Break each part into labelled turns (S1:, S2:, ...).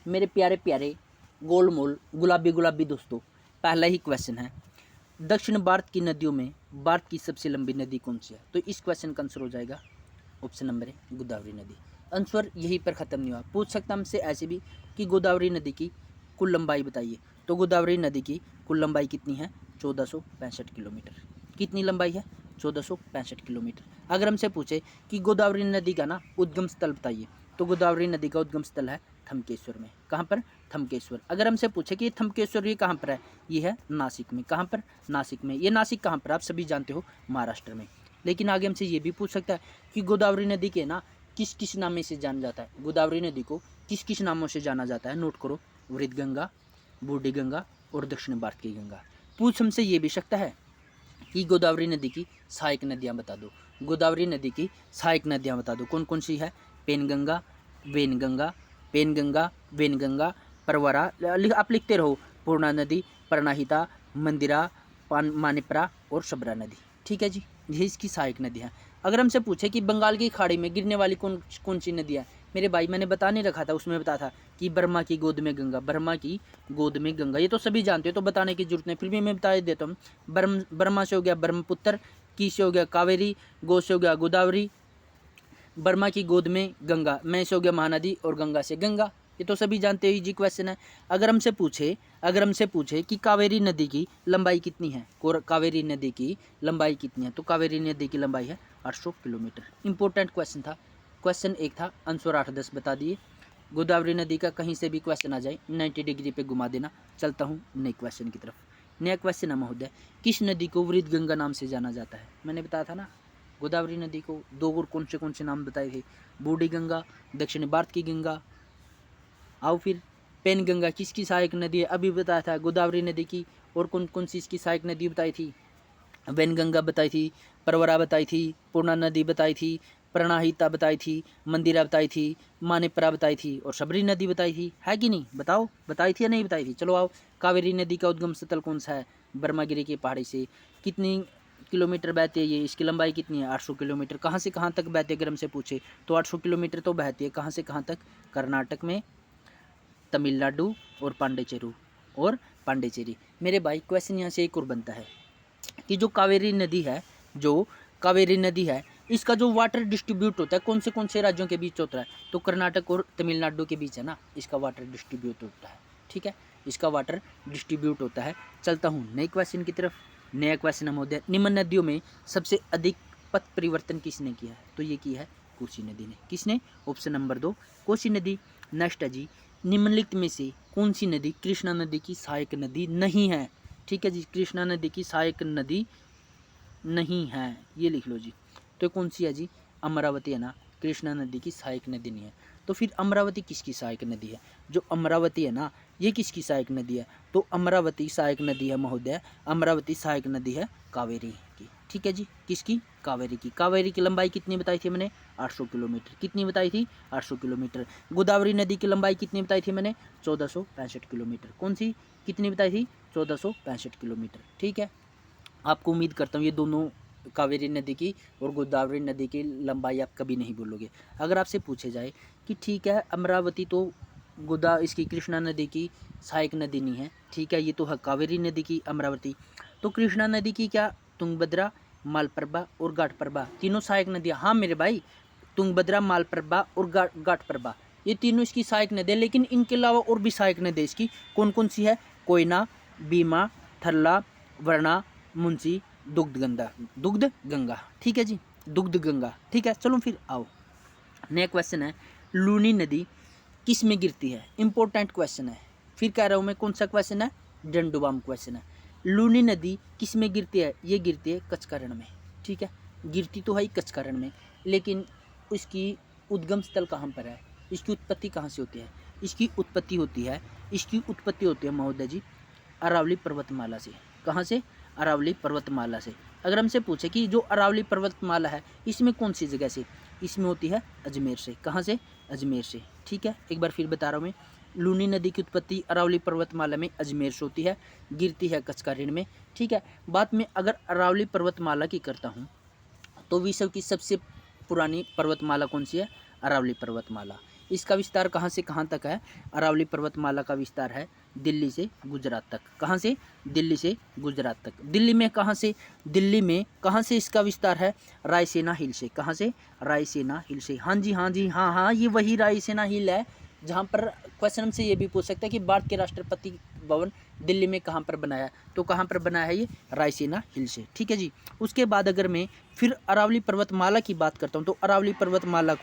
S1: मेरे प्यारे प्यारे गोलमोल गुलाबी गुलाबी दोस्तों, पहला ही क्वेश्चन है, दक्षिण भारत की नदियों में भारत की सबसे लंबी नदी कौन सी है? तो इस क्वेश्चन का आंसर हो जाएगा ऑप्शन नंबर है गोदावरी नदी। आंसर यहीं पर ख़त्म नहीं हुआ, पूछ सकता हमसे ऐसे भी कि गोदावरी नदी की कुल लंबाई बताइए। तो गोदावरी नदी की कुल लंबाई कितनी है? 1465 किलोमीटर। कितनी लंबाई है? 1465 किलोमीटर। अगर हमसे पूछे कि गोदावरी नदी का ना उद्गम स्थल बताइए, तो गोदावरी नदी का उद्गम स्थल है थमकेश्वर में। कहाँ पर? थमकेश्वर। अगर हमसे पूछे कि थमकेश्वर ये कहाँ पर है, ये है नासिक में। कहाँ पर? नासिक में। ये नासिक कहाँ पर? आप सभी जानते हो, महाराष्ट्र में। लेकिन आगे हमसे ये भी पूछ सकता है कि गोदावरी नदी के ना किस किस नामे से जाना जाता है। गोदावरी नदी को किस किस नामों से जाना जाता है? नोट करो, वृद्ध गंगा, बूढ़ी गंगा और दक्षिण भारत की गंगा। पूछ हमसे ये भी सकता है कि गोदावरी नदी की सहायक नदियाँ बता दो। गोदावरी नदी की सहायक नदियाँ बता दो, कौन कौन सी है? पेनगंगा, वेनगंगा, पेनगंगा, वेनगंगा, परवरा, आप लिखते रहो, पूर्णा नदी, प्रणाहिता, मंदिरा, मानिपरा और शबरा नदी। ठीक है जी, ये इसकी सहायक नदी है। अगर हमसे पूछे कि बंगाल की खाड़ी में गिरने वाली कौन कौन सी नदी है, मेरे भाई मैंने बता नहीं रखा था, उसमें बता था कि ब्रह्मा की गोद में गंगा, ब्रह्मा की गोद में गंगा। ये तो सभी जानते हो, तो बताने की जरूरत नहीं, फिर भी मैं बता देता हूँ। ब्रह्मा से हो गया ब्रह्मपुत्र, की से हो गया कावेरी, गो से हो गया गोदावरी, ब्रह्मा की गोद में गंगा, मैं से हो गया महानदी और गंगा से गंगा। ये तो सभी जानते हो, जी क्वेश्चन है। अगर हमसे पूछे कि कावेरी नदी की लंबाई कितनी है, कावेरी नदी की लंबाई कितनी है, तो कावेरी नदी की लंबाई है 800 किलोमीटर। इंपॉर्टेंट क्वेश्चन था, क्वेश्चन एक था, आंसर 8-10 बता दिए। गोदावरी नदी का कहीं से भी क्वेश्चन आ जाए 90 डिग्री पे घुमा देना। चलता हूँ नए क्वेश्चन की तरफ। नया क्वेश्चन है महोदय, किस नदी को वृद्ध गंगा नाम से जाना जाता है? मैंने बताया था ना, गोदावरी नदी को दो और कौन से नाम बताए थे? बूढ़ी गंगा, दक्षिण भारत की गंगा। आओ फिर, पेन गंगा किसकी सहायक नदी है? अभी बताया था गोदावरी नदी की। और कौन कौन सी इसकी सहायक नदी बताई थी? वैनगंगा बताई थी, परवरा बताई थी, पूर्णा नदी बताई थी, प्रणाहिता बताई थी, मंदिरा बताई थी, मानेपरा बताई थी और शबरी नदी बताई थी। है कि नहीं? बताओ, बताई थी या नहीं बताई थी? चलो आओ, कावेरी नदी का उद्गम स्थल कौन सा है? ब्रह्मगिरी की पहाड़ी से। कितनी किलोमीटर बहती है ये? इसकी लंबाई कितनी है? 800 किलोमीटर। कहाँ से कहाँ तक बहती है अगर हमसे पूछे, तो 800 किलोमीटर तो बहती है। कहाँ से कहाँ तक? कर्नाटक में, तमिलनाडु और पांडिचेरी। मेरे भाई क्वेश्चन यहाँ से एक और बनता है कि जो कावेरी नदी है, इसका जो वाटर डिस्ट्रीब्यूट होता है कौन से राज्यों के बीच होता है? तो कर्नाटक और तमिलनाडु के बीच है ना, इसका वाटर डिस्ट्रीब्यूट होता है। ठीक है, इसका वाटर डिस्ट्रीब्यूट होता है। चलता हूँ नए क्वेश्चन की तरफ। नया क्वेश्चन है महोदय, निम्न नदियों में सबसे अधिक पथ परिवर्तन किसने किया है? तो ये की है कोसी नदी ने। किसने? ऑप्शन नंबर 2 कोसी नदी। नेक्स्ट है जी, निम्नलिखित में से कौन सी नदी कृष्णा नदी की सहायक नदी नहीं है? ठीक है जी, कृष्णा नदी की सहायक नदी नहीं है, ये लिख लो जी। तो कौन सी है जी? अमरावती है ना, कृष्णा नदी की सहायक नदी नहीं है। तो फिर अमरावती किसकी सहायक नदी है? जो अमरावती है ना, ये किसकी सहायक नदी है? तो अमरावती सहायक नदी है महोदय, अमरावती सहायक नदी है कावेरी की। ठीक है जी, किसकी? कावेरी की। कावेरी की लंबाई कितनी बताई थी मैंने? 800 किलोमीटर। कितनी बताई थी? 800 किलोमीटर। गोदावरी नदी की लंबाई कितनी बताई थी मैंने? 1465 किलोमीटर। कौन सी कितनी बताई थी? 1465 किलोमीटर। ठीक है, आपको उम्मीद करता हूँ ये दोनों कावेरी नदी की और गोदावरी नदी की लंबाई आप कभी नहीं भूलोगे। अगर आपसे पूछे जाए कि ठीक है अमरावती तो इसकी कृष्णा नदी की सहायक नदी नहीं है, ठीक है, ये तो है कावेरी नदी की अमरावती, तो कृष्णा नदी की क्या तुंगभद्रा, मालप्रभा और घाटप्रभा तीनों सहायक नदियाँ? हाँ मेरे भाई, तुंगभद्रा, मालप्रभा और घाटप्रभा ये तीनों इसकी सहायक नदी है। लेकिन इनके अलावा और भी सहायक नदी इसकी कौन कौन सी है? कोयना, भीमा, थरला, वरना, मुंशी, दुग्ध गंगा। ठीक है जी, दुग्ध गंगा। ठीक है, चलो फिर आओ, नया क्वेश्चन है, लूनी नदी किस में गिरती है? इंपॉर्टेंट क्वेश्चन है, फिर कह रहा हूँ मैं, कौन सा क्वेश्चन है? डंडोबाम क्वेश्चन है। लूनी नदी किस में गिरती है? ये गिरती है कचकरण में। ठीक है, गिरती तो है ही कचकरण में, लेकिन इसकी उद्गम स्थल कहाँ पर है? इसकी उत्पत्ति कहाँ से होती है? इसकी उत्पत्ति होती है महोदय जी अरावली पर्वतमाला से। कहाँ से? अरावली पर्वतमाला से। अगर हमसे पूछे कि जो अरावली पर्वतमाला है इसमें कौन सी जगह से? इसमें होती है अजमेर से। कहाँ से? अजमेर से। ठीक है, एक बार फिर बता रहा हूँ मैं, लूनी नदी की उत्पत्ति अरावली पर्वतमाला में अजमेर से होती है, गिरती है कचकारण में। ठीक है, बाद में अगर अरावली पर्वतमाला की करता हूँ तो विश्व की सबसे पुरानी पर्वतमाला कौन सी है? अरावली पर्वतमाला। इसका विस्तार कहाँ से कहाँ तक है? अरावली पर्वतमाला का विस्तार है दिल्ली से गुजरात तक। कहाँ से? दिल्ली से गुजरात तक। दिल्ली में कहाँ से इसका विस्तार है? रायसीना हिल से। कहाँ से? रायसीना हिल से। हाँ जी, हाँ, ये वही रायसीना हिल है जहाँ पर क्वेश्चन हमसे ये भी पूछ सकता है कि भारत के राष्ट्रपति भवन दिल्ली में कहाँ पर बनाया है, तो कहाँ पर बनाया है? ये रायसीना हिल से। ठीक है जी। उसके बाद अगर मैं फिर अरावली पर्वतमाला की बात करता हूँ तो अरावली पर्वतमाला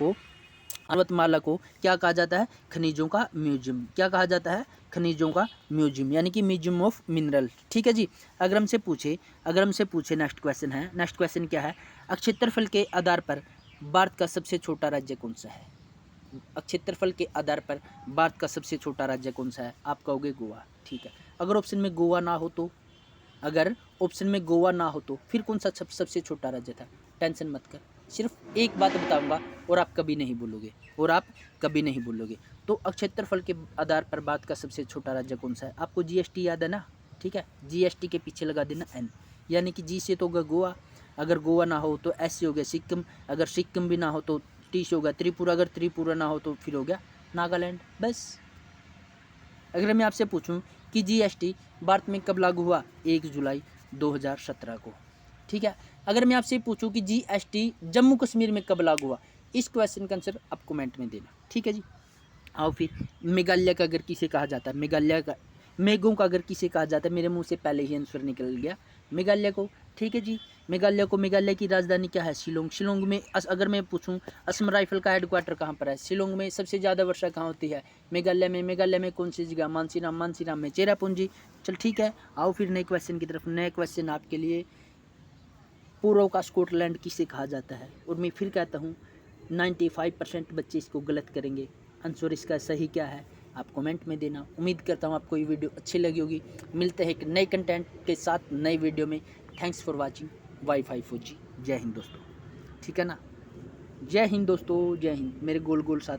S1: को क्या कहा जाता है? खनिजों का म्यूजियम। क्या कहा जाता है? खनिजों का म्यूजियम, यानी कि म्यूजियम ऑफ मिनरल। ठीक है जी। अगर हमसे पूछे नेक्स्ट क्वेश्चन क्या है? क्षेत्रफल के आधार पर भारत का सबसे छोटा राज्य कौन सा है? क्षेत्रफल के आधार पर भारत का सबसे छोटा राज्य कौन सा है? आप कहोगे गोवा। ठीक है। अगर ऑप्शन में गोवा ना हो तो फिर कौन सा सबसे छोटा राज्य था? टेंशन मत कर, सिर्फ एक बात बताऊंगा और आप कभी नहीं भूलोगे। तो क्षेत्रफल के आधार पर भारत का सबसे छोटा राज्य कौन सा है? आपको जीएसटी याद है ना? ठीक है, जीएसटी के पीछे लगा देना एन, यानी कि जी से तो होगा गोवा, अगर गोवा ना हो तो एस से हो गया सिक्किम, अगर सिक्किम भी ना हो तो टी से होगा त्रिपुरा, अगर त्रिपुरा ना हो तो फिर हो गया नागालैंड। बस। अगर मैं आपसे पूछूं कि जीएसटी भारत में कब लागू हुआ? 1 जुलाई 2017 को। ठीक है। अगर मैं आपसे पूछूं कि जीएसटी जम्मू कश्मीर में कब लागू हुआ, इस क्वेश्चन का आंसर आप कमेंट में देना। ठीक है जी। आओ फिर मेघालय का अगर किसे कहा जाता है, मेघों का अगर किसे कहा जाता है, मेरे मुंह से पहले ही आंसर निकल गया, मेघालय को। ठीक है जी। मेघालय की राजधानी क्या है? शिलोंग में अगर मैं पूछूं असम राइफल का हेडक्वार्टर कहाँ पर है? शिलोंग में। सबसे ज़्यादा वर्षा कहाँ होती है? मेघालय में कौन सी जगह? मानसीराम में। चेरापूंजी। चल ठीक है। आओ फिर नए क्वेश्चन की तरफ। नए क्वेश्चन आपके लिए, पूर्व का स्कॉटलैंड किसे कहा जाता है? और मैं फिर कहता हूँ 95% बच्चे इसको गलत करेंगे। आंसर इसका सही क्या है आप कमेंट में देना। उम्मीद करता हूँ आपको ये वीडियो अच्छी लगी होगी। मिलते हैं एक नए कंटेंट के साथ नई वीडियो में। Thanks for watching wifi 4G। जय हिंद दोस्तों। ठीक है ना? जय हिंद दोस्तों, जय हिंद मेरे गोल साथ।